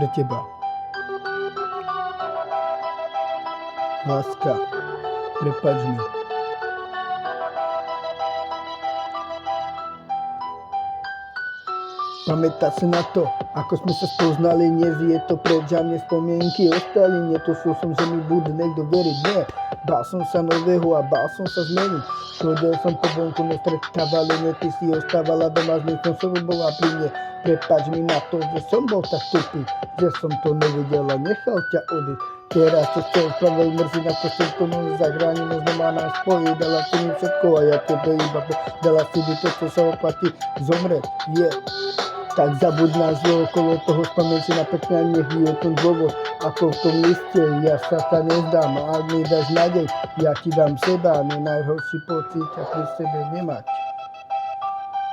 pre teba. Láska, prepáč mi. Pamätá sa na to, ako sme sa spoznali, dnes je to preč a mne spomienky ostali. Netušil som, že mi bude niekto veriť, nie. Bál som sa nového a bál som sa zmeniť. Chodil som po vonku, no stretávali mne, ty si ostávala doma, s niekým som bola pri mne. Prepáč mi na to, že som bol tak tupý, že som to nevidel a nechal ťa odísť. Teraz to chcel spraviť, mrzí na to, že to mnou zachráni, no znova nás spojí. Dala si mi všetko a ja tebe iba dala si mi to, čo sa oplatí zomrieť, Tak zabuď na zlo, okolo toho spomeň si na pekne a nech je ten dôvod. Ako v tom liste, ja sa nezdám, a ak mi dáš nádej, ja ti dám seba, no najhorší pocit ťa pri sebe nemať.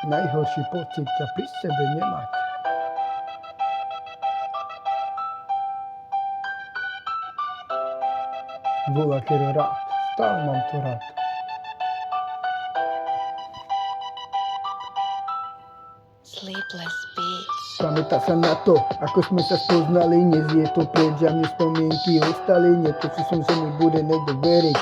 Najhorší pocit ťa pri sebe nemať. Volá, kedy rád, stále mám to rád. Sleepless Beats. Pamätá sa na to, ako sme sa spoznali, dnes je to preč a mne spomienky ostali. Netušil som, že mi bude niekto veriť.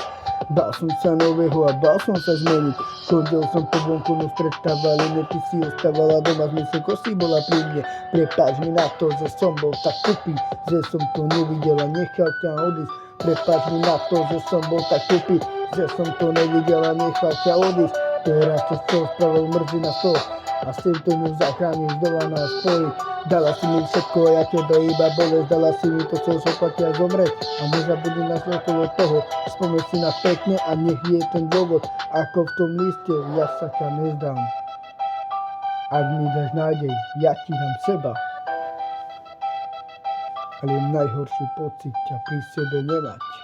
Bál som sa nového a bál som sa zmeniť. Chodil som po vonku, no stretávali mne, ty si ostávala doma, zmysel kosí bola pri mne. Prepáč mi na to, že som bol tak tupý, že som to nevidel a nechal ťa odísť. Prepáč mi na to, že som bol tak tupý, že som to nevidel a nechal ťa odísť. Teraz to chcel spravil, mrzí na to. A s týmto ňu zachrániš, dala nás spojiť. Dala si mi všetko a ja tebe iba bolesť. Dala si mi to, čo sa platia zomrieť. A nezabudni nás okolo toho. Spomeň si na pekne a nech je ten dôvod. Ako v tom liste, ja sa ťa nezdám. Ak mi dáš nádej, ja ti dám seba. Ale najhorší pocit ťa pri sebe nemať.